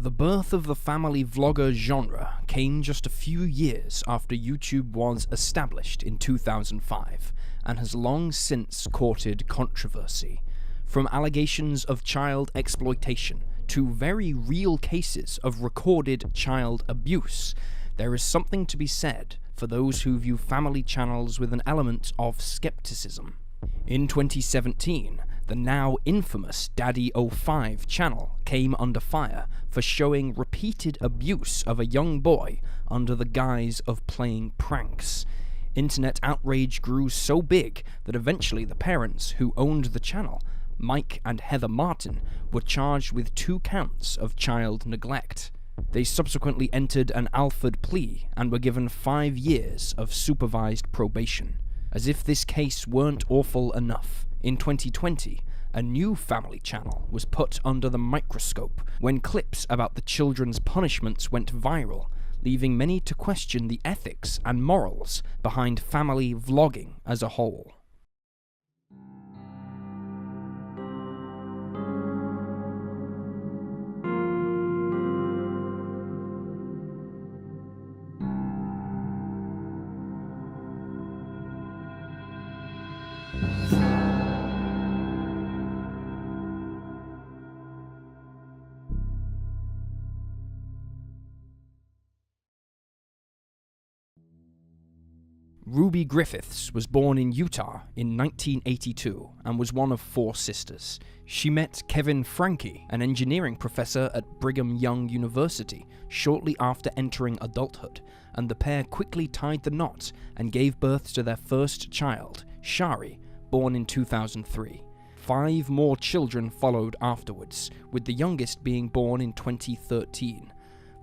The birth of the family vlogger genre came just a few years after YouTube was established in 2005, and has long since courted controversy. From allegations of child exploitation to very real cases of recorded child abuse, there is something to be said for those who view family channels with an element of skepticism. In 2017, the now infamous Daddy05 channel came under fire for showing repeated abuse of a young boy under the guise of playing pranks. Internet outrage grew so big that eventually the parents who owned the channel, Mike and Heather Martin, were charged with 2 counts of child neglect. They subsequently entered an Alford plea and were given 5 years of supervised probation. As if this case weren't awful enough, in 2020, a new family channel was put under the microscope when clips about the children's punishments went viral, leaving many to question the ethics and morals behind family vlogging as a whole. Ruby Griffiths was born in Utah in 1982 and was one of 4 sisters. She met Kevin Franke, an engineering professor at Brigham Young University, shortly after entering adulthood, and the pair quickly tied the knot and gave birth to their first child, Shari, born in 2003. 5 more children followed afterwards, with the youngest being born in 2013.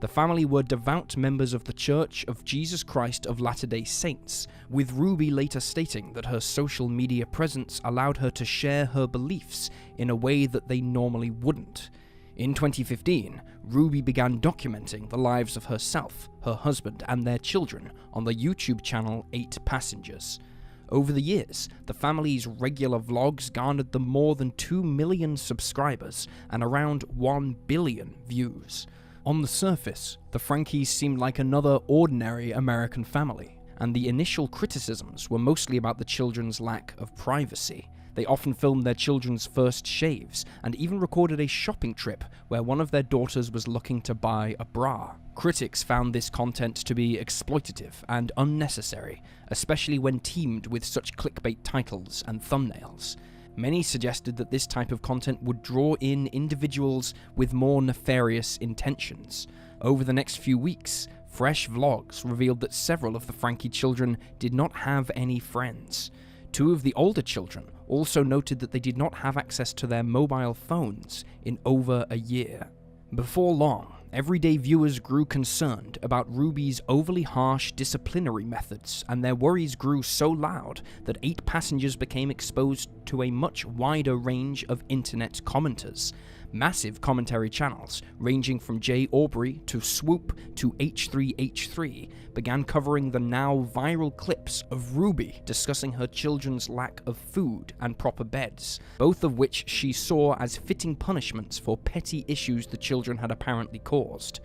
The family were devout members of the Church of Jesus Christ of Latter-day Saints, with Ruby later stating that her social media presence allowed her to share her beliefs in a way that they normally wouldn't. In 2015, Ruby began documenting the lives of herself, her husband, and their children on the YouTube channel 8 Passengers. Over the years, the family's regular vlogs garnered them more than 2 million subscribers and around 1 billion views. On the surface, the Frankes seemed like another ordinary American family, and the initial criticisms were mostly about the children's lack of privacy. They often filmed their children's first shaves, and even recorded a shopping trip where one of their daughters was looking to buy a bra. Critics found this content to be exploitative and unnecessary, especially when teamed with such clickbait titles and thumbnails. Many suggested that this type of content would draw in individuals with more nefarious intentions. Over the next few weeks, fresh vlogs revealed that several of the Franke children did not have any friends. 2 of the older children also noted that they did not have access to their mobile phones in over a year. Before long, everyday viewers grew concerned about Ruby's overly harsh disciplinary methods, and their worries grew so loud that 8 Passengers became exposed to a much wider range of internet commenters. Massive commentary channels, ranging from Jay Aubrey to Swoop to H3H3, began covering the now viral clips of Ruby discussing her children's lack of food and proper beds, both of which she saw as fitting punishments for petty issues the children had apparently caused.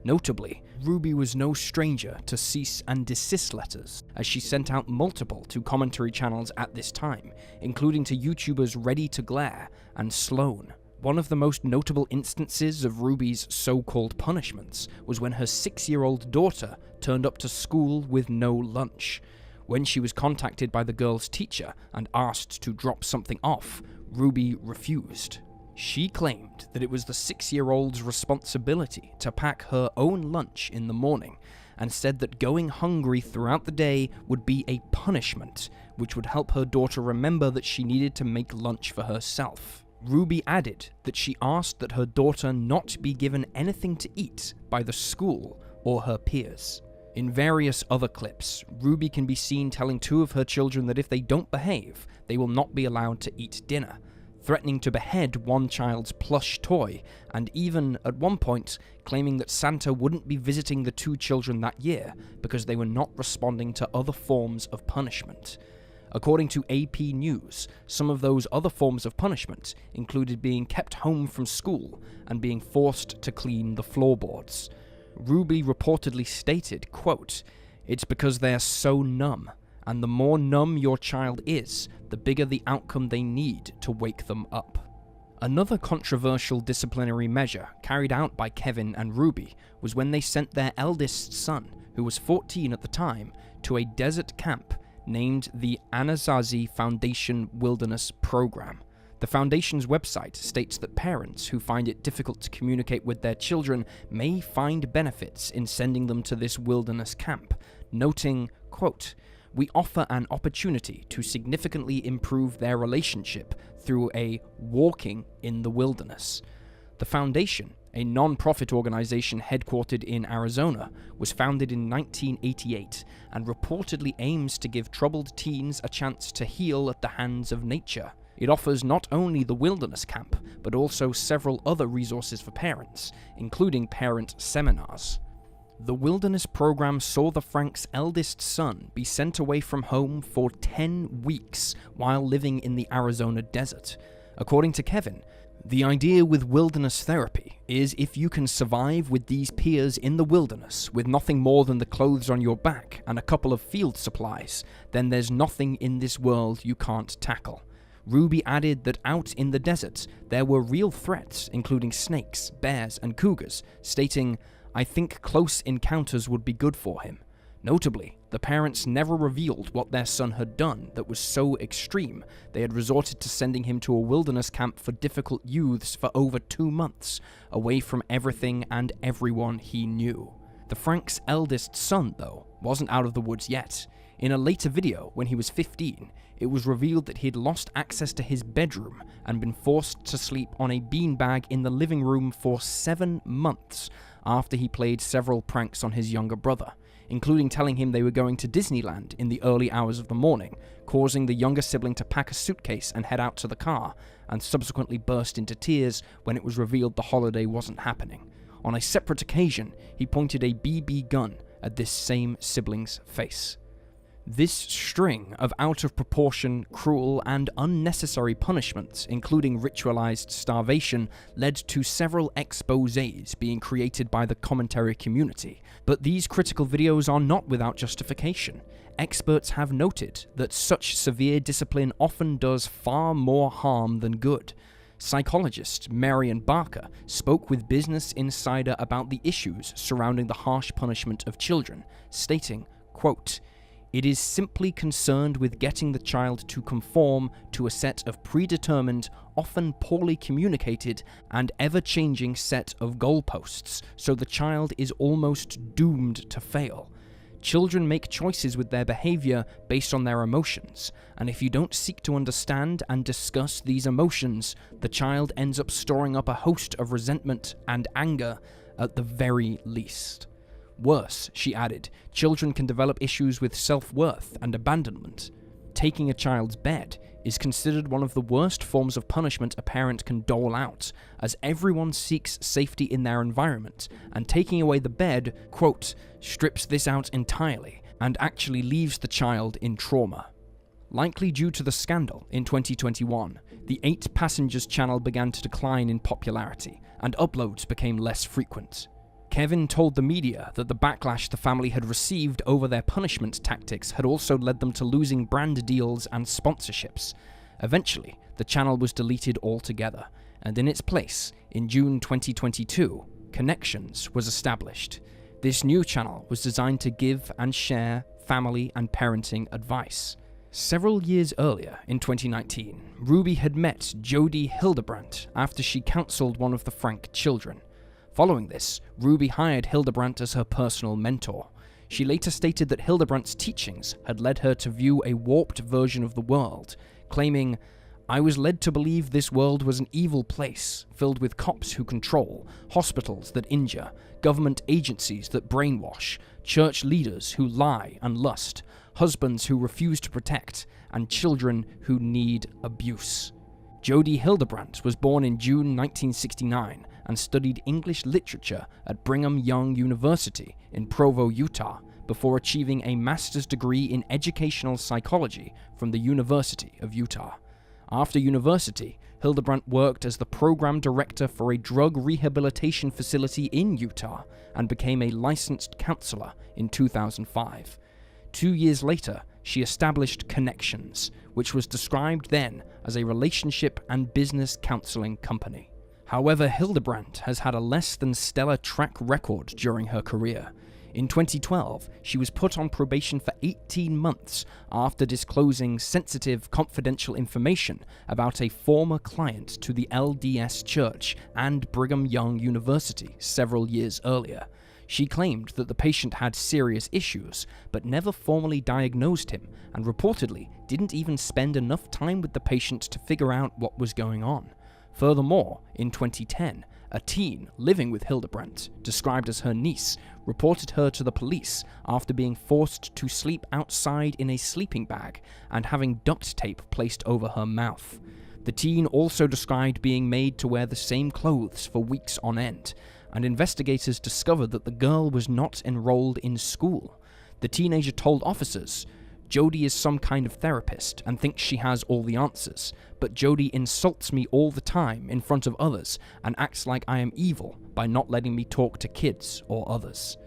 Notably, Ruby was no stranger to cease and desist letters, as she sent out multiple to commentary channels at this time, including to YouTubers Ready to Glare and Sloan. One of the most notable instances of Ruby's so-called punishments was when her 6-year-old daughter turned up to school with no lunch. When she was contacted by the girl's teacher and asked to drop something off, Ruby refused. She claimed that it was the 6-year-old's responsibility to pack her own lunch in the morning, and said that going hungry throughout the day would be a punishment, which would help her daughter remember that she needed to make lunch for herself. Ruby added that she asked that her daughter not be given anything to eat by the school or her peers. In various other clips, Ruby can be seen telling 2 of her children that if they don't behave, they will not be allowed to eat dinner, threatening to behead one child's plush toy, and even, at one point, claiming that Santa wouldn't be visiting the 2 children that year because they were not responding to other forms of punishment. According to AP News, some of those other forms of punishment included being kept home from school and being forced to clean the floorboards. Ruby reportedly stated, quote, "It's because they're so numb, and the more numb your child is, the bigger the outcome they need to wake them up." Another controversial disciplinary measure carried out by Kevin and Ruby was when they sent their eldest son, who was 14 at the time, to a desert camp named the Anasazi Foundation Wilderness Program. The foundation's website states that parents who find it difficult to communicate with their children may find benefits in sending them to this wilderness camp, noting, quote, "We offer an opportunity to significantly improve their relationship through a walking in the wilderness." The foundation, a non-profit organization headquartered in Arizona, was founded in 1988 and reportedly aims to give troubled teens a chance to heal at the hands of nature. It offers not only the wilderness camp, but also several other resources for parents, including parent seminars. The wilderness program saw the Franks' eldest son be sent away from home for 10 weeks while living in the Arizona desert. According to Kevin, the idea with wilderness therapy is if you can survive with these peers in the wilderness with nothing more than the clothes on your back and a couple of field supplies, then there's nothing in this world you can't tackle. Ruby added that out in the desert, there were real threats, including snakes, bears, and cougars, stating, "I think close encounters would be good for him." Notably, the parents never revealed what their son had done that was so extreme they had resorted to sending him to a wilderness camp for difficult youths for over 2 months, away from everything and everyone he knew. The Franks' eldest son, though, wasn't out of the woods yet. In a later video, when he was 15, it was revealed that he'd lost access to his bedroom and been forced to sleep on a beanbag in the living room for 7 months after he played several pranks on his younger brother, including telling him they were going to Disneyland in the early hours of the morning, causing the younger sibling to pack a suitcase and head out to the car, and subsequently burst into tears when it was revealed the holiday wasn't happening. On a separate occasion, he pointed a BB gun at this same sibling's face. This string of out-of-proportion, cruel, and unnecessary punishments, including ritualized starvation, led to several exposés being created by the commentary community. But these critical videos are not without justification. Experts have noted that such severe discipline often does far more harm than good. Psychologist Marian Barker spoke with Business Insider about the issues surrounding the harsh punishment of children, stating, quote, "It is simply concerned with getting the child to conform to a set of predetermined, often poorly communicated, and ever-changing set of goalposts, so the child is almost doomed to fail. Children make choices with their behavior based on their emotions, and if you don't seek to understand and discuss these emotions, the child ends up storing up a host of resentment and anger at the very least. Worse," she added, "children can develop issues with self-worth and abandonment. Taking a child's bed is considered one of the worst forms of punishment a parent can dole out, as everyone seeks safety in their environment, and taking away the bed, quote, strips this out entirely and actually leaves the child in trauma." Likely due to the scandal in 2021, the 8 Passengers channel began to decline in popularity, and uploads became less frequent. Kevin told the media that the backlash the family had received over their punishment tactics had also led them to losing brand deals and sponsorships. Eventually, the channel was deleted altogether, and in its place, in June 2022, Connections was established. This new channel was designed to give and share family and parenting advice. Several years earlier, in 2019, Ruby had met Jodi Hildebrandt after she counseled one of the Frank children. Following this, Ruby hired Hildebrandt as her personal mentor. She later stated that Hildebrandt's teachings had led her to view a warped version of the world, claiming, "I was led to believe this world was an evil place, filled with cops who control, hospitals that injure, government agencies that brainwash, church leaders who lie and lust, husbands who refuse to protect, and children who need abuse." Jodi Hildebrandt was born in June 1969 and studied English literature at Brigham Young University in Provo, Utah, before achieving a master's degree in educational psychology from the University of Utah. After university, Hildebrandt worked as the program director for a drug rehabilitation facility in Utah and became a licensed counselor in 2005. 2 years later, she established Connections, which was described then as a relationship and business counseling company. However, Hildebrandt has had a less than stellar track record during her career. In 2012, she was put on probation for 18 months after disclosing sensitive, confidential information about a former client to the LDS Church and Brigham Young University several years earlier. She claimed that the patient had serious issues, but never formally diagnosed him, and reportedly didn't even spend enough time with the patient to figure out what was going on. Furthermore, in 2010, a teen living with Hildebrandt, described as her niece, reported her to the police after being forced to sleep outside in a sleeping bag and having duct tape placed over her mouth. The teen also described being made to wear the same clothes for weeks on end, and investigators discovered that the girl was not enrolled in school. The teenager told officers, "Jody is some kind of therapist and thinks she has all the answers, but Jody insults me all the time in front of others and acts like I am evil by not letting me talk to kids or others."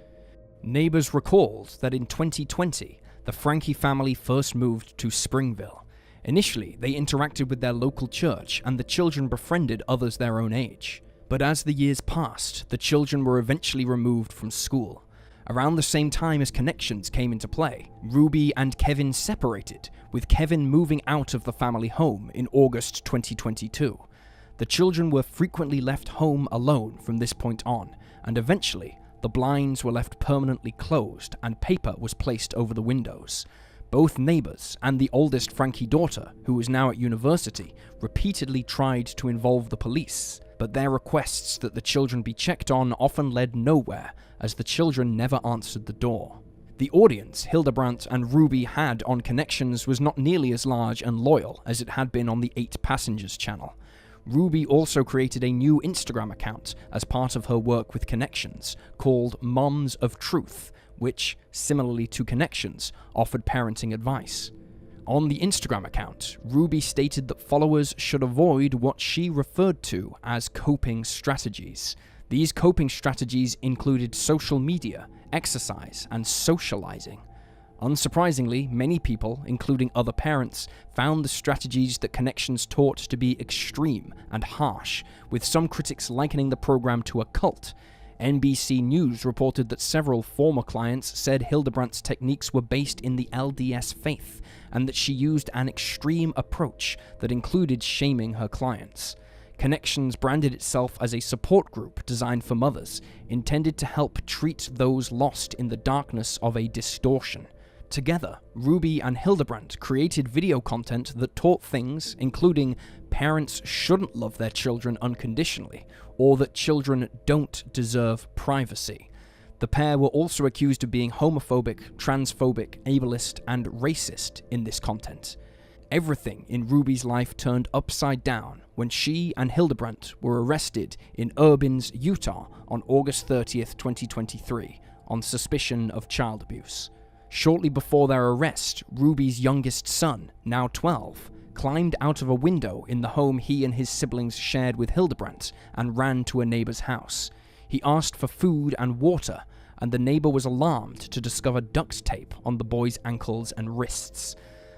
Neighbors recalled that in 2020, the Franke family first moved to Springville. Initially, they interacted with their local church and the children befriended others their own age. But as the years passed, the children were eventually removed from school. Around the same time as Connections came into play, Ruby and Kevin separated, with Kevin moving out of the family home in August 2022. The children were frequently left home alone from this point on, and eventually, the blinds were left permanently closed and paper was placed over the windows. Both neighbors and the oldest Franke daughter, who was now at university, repeatedly tried to involve the police, but their requests that the children be checked on often led nowhere, as the children never answered the door. The audience Hildebrandt and Ruby had on Connections was not nearly as large and loyal as it had been on the 8 Passengers channel. Ruby also created a new Instagram account as part of her work with Connections, called Moms of Truth, which, similarly to Connections, offered parenting advice. On the Instagram account, Ruby stated that followers should avoid what she referred to as coping strategies. These coping strategies included social media, exercise, and socializing. Unsurprisingly, many people, including other parents, found the strategies that Connections taught to be extreme and harsh, with some critics likening the program to a cult. NBC News reported that several former clients said Hildebrandt's techniques were based in the LDS faith, and that she used an extreme approach that included shaming her clients. Connections branded itself as a support group designed for mothers, intended to help treat those lost in the darkness of a distortion. Together, Ruby and Hildebrandt created video content that taught things, including parents shouldn't love their children unconditionally, or that children don't deserve privacy. The pair were also accused of being homophobic, transphobic, ableist, and racist in this content. Everything in Ruby's life turned upside down when she and Hildebrandt were arrested in Urbans, Utah on August 30th, 2023, on suspicion of child abuse. Shortly before their arrest, Ruby's youngest son, now 12, climbed out of a window in the home he and his siblings shared with Hildebrandt and ran to a neighbor's house. He asked for food and water, and the neighbor was alarmed to discover duct tape on the boy's ankles and wrists.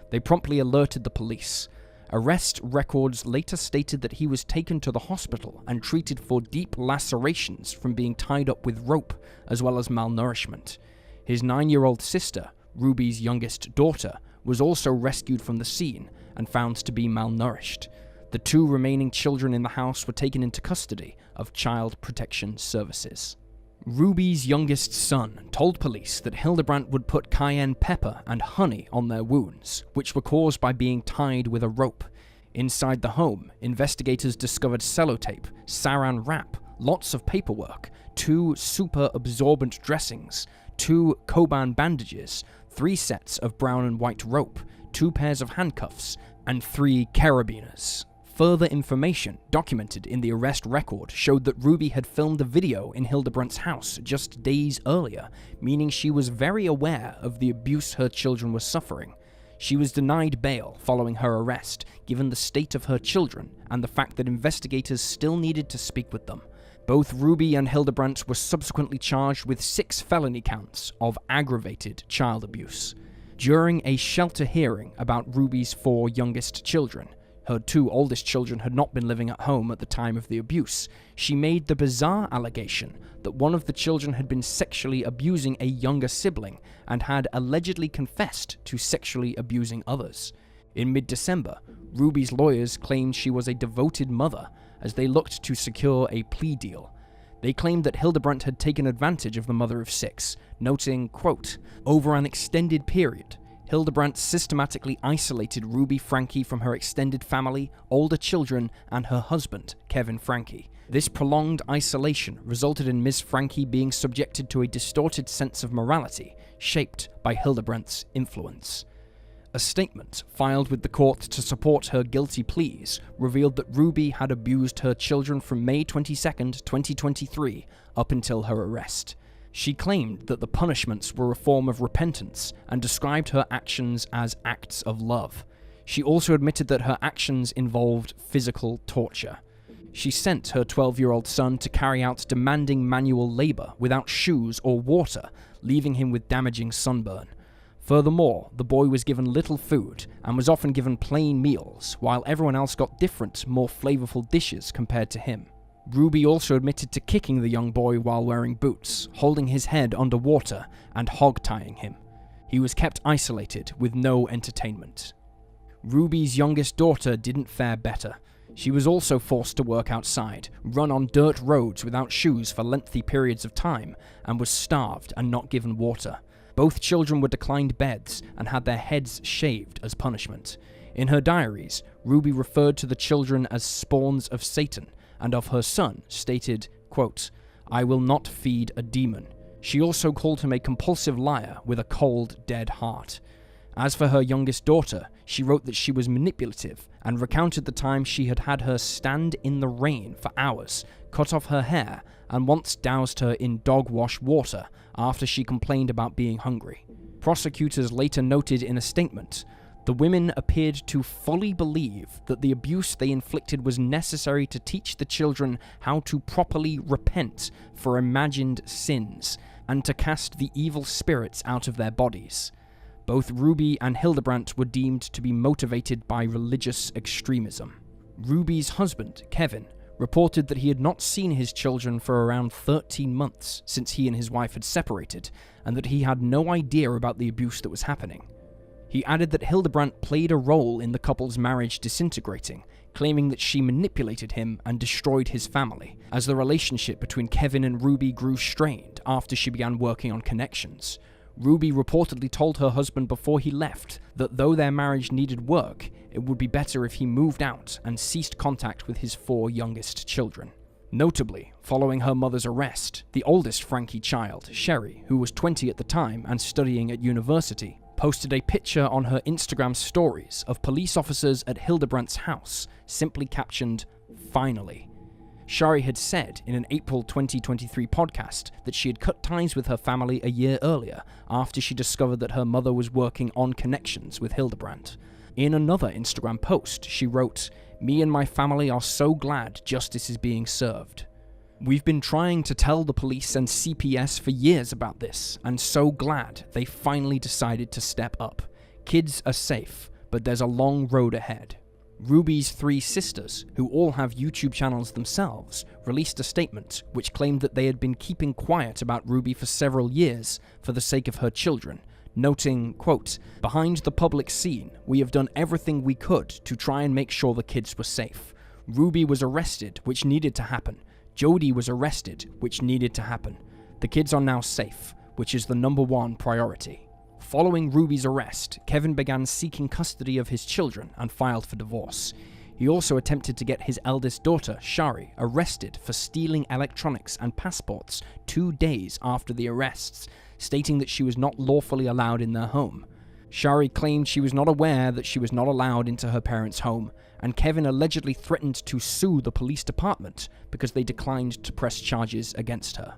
They promptly alerted the police. Arrest records later stated that he was taken to the hospital and treated for deep lacerations from being tied up with rope, as well as malnourishment. His 9-year-old sister, Ruby's youngest daughter, was also rescued from the scene and found to be malnourished. The 2 remaining children in the house were taken into custody of Child Protection Services. Ruby's youngest son told police that Hildebrandt would put cayenne pepper and honey on their wounds, which were caused by being tied with a rope. Inside the home, investigators discovered sellotape, saran wrap, lots of paperwork, 2 super absorbent dressings, 2 Coban bandages, 3 sets of brown and white rope, 2 pairs of handcuffs, and 3 carabiners. Further information documented in the arrest record showed that Ruby had filmed a video in Hildebrandt's house just days earlier, meaning she was very aware of the abuse her children were suffering. She was denied bail following her arrest, given the state of her children and the fact that investigators still needed to speak with them. Both Ruby and Hildebrandt were subsequently charged with 6 felony counts of aggravated child abuse. During a shelter hearing about Ruby's 4 youngest children, her 2 oldest children had not been living at home at the time of the abuse, she made the bizarre allegation that one of the children had been sexually abusing a younger sibling and had allegedly confessed to sexually abusing others. In mid-December, Ruby's lawyers claimed she was a devoted mother as they looked to secure a plea deal. They claimed that Hildebrandt had taken advantage of the mother of 6, noting, quote, "Over an extended period, Hildebrandt systematically isolated Ruby Franke from her extended family, older children, and her husband, Kevin Franke. This prolonged isolation resulted in Ms. Franke being subjected to a distorted sense of morality, shaped by Hildebrandt's influence." A statement filed with the court to support her guilty pleas revealed that Ruby had abused her children from May 22, 2023, up until her arrest. She claimed that the punishments were a form of repentance and described her actions as acts of love. She also admitted that her actions involved physical torture. She sent her 12-year-old son to carry out demanding manual labor without shoes or water, leaving him with damaging sunburn. Furthermore, the boy was given little food and was often given plain meals, while everyone else got different, more flavorful dishes compared to him. Ruby also admitted to kicking the young boy while wearing boots, holding his head underwater, and hog-tying him. He was kept isolated with no entertainment. Ruby's youngest daughter didn't fare better. She was also forced to work outside, run on dirt roads without shoes for lengthy periods of time, and was starved and not given water. Both children were declined beds and had their heads shaved as punishment. In her diaries, Ruby referred to the children as spawns of Satan, and of her son stated, quote, "I will not feed a demon." She also called him a compulsive liar with a cold, dead heart. As for her youngest daughter, she wrote that she was manipulative and recounted the time she had had her stand in the rain for hours, cut off her hair, and once doused her in dog wash water after she complained about being hungry. Prosecutors later noted in a statement, "The women appeared to fully believe that the abuse they inflicted was necessary to teach the children how to properly repent for imagined sins and to cast the evil spirits out of their bodies." Both Ruby and Hildebrandt were deemed to be motivated by religious extremism. Ruby's husband, Kevin, reported that he had not seen his children for around 13 months since he and his wife had separated, and that he had no idea about the abuse that was happening. He added that Hildebrandt played a role in the couple's marriage disintegrating, claiming that she manipulated him and destroyed his family, as the relationship between Kevin and Ruby grew strained after she began working on Connections. Ruby reportedly told her husband before he left that though their marriage needed work, it would be better if he moved out and ceased contact with his 4 youngest children. Notably, following her mother's arrest, the oldest Franke child, Sherry, who was 20 at the time and studying at university, posted a picture on her Instagram stories of police officers at Hildebrandt's house, simply captioned, "Finally." Shari had said in an April 2023 podcast that she had cut ties with her family a year earlier after she discovered that her mother was working on Connections with Hildebrandt. In another Instagram post, she wrote, "Me and my family are so glad justice is being served. We've been trying to tell the police and CPS for years about this, and so glad they finally decided to step up. Kids are safe, but there's a long road ahead." Ruby's 3 sisters, who all have YouTube channels themselves, released a statement which claimed that they had been keeping quiet about Ruby for several years for the sake of her children, noting, quote, "Behind the public scene, we have done everything we could to try and make sure the kids were safe. Ruby was arrested, which needed to happen. Jody was arrested, which needed to happen. The kids are now safe, which is the #1 priority." Following Ruby's arrest, Kevin began seeking custody of his children and filed for divorce. He also attempted to get his eldest daughter, Shari, arrested for stealing electronics and passports 2 days after the arrests, stating that she was not lawfully allowed in their home. Shari claimed she was not aware that she was not allowed into her parents' home, and Kevin allegedly threatened to sue the police department because they declined to press charges against her.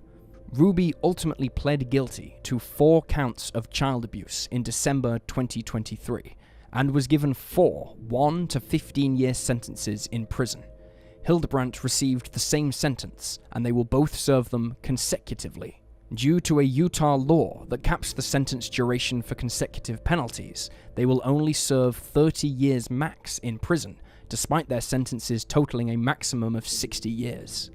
Ruby ultimately pled guilty to 4 counts of child abuse in December 2023 and was given 4 1 to 15-year sentences in prison. Hildebrandt received the same sentence, and they will both serve them consecutively. Due to a Utah law that caps the sentence duration for consecutive penalties, they will only serve 30 years max in prison, despite their sentences totaling a maximum of 60 years.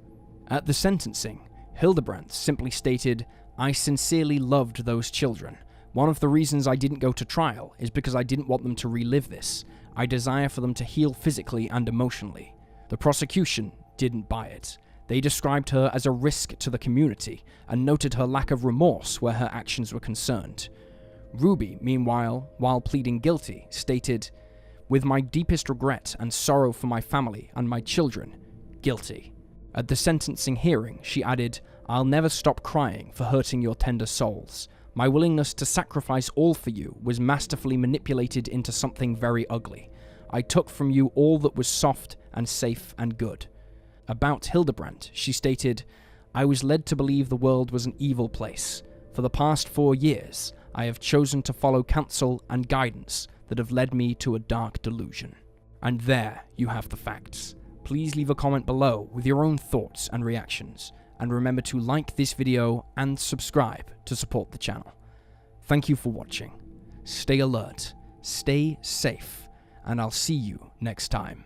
At the sentencing, Hildebrandt simply stated, "I sincerely loved those children. One of the reasons I didn't go to trial is because I didn't want them to relive this. I desire for them to heal physically and emotionally." The prosecution didn't buy it. They described her as a risk to the community and noted her lack of remorse where her actions were concerned. Ruby, meanwhile, while pleading guilty, stated, "With my deepest regret and sorrow for my family and my children, guilty." At the sentencing hearing, she added, "I'll never stop crying for hurting your tender souls. My willingness to sacrifice all for you was masterfully manipulated into something very ugly. I took from you all that was soft and safe and good." About Hildebrandt, she stated, "I was led to believe the world was an evil place. For the past 4 years, I have chosen to follow counsel and guidance that have led me to a dark delusion." And there you have the facts. Please leave a comment below with your own thoughts and reactions, and remember to like this video and subscribe to support the channel. Thank you for watching. Stay alert, stay safe, and I'll see you next time.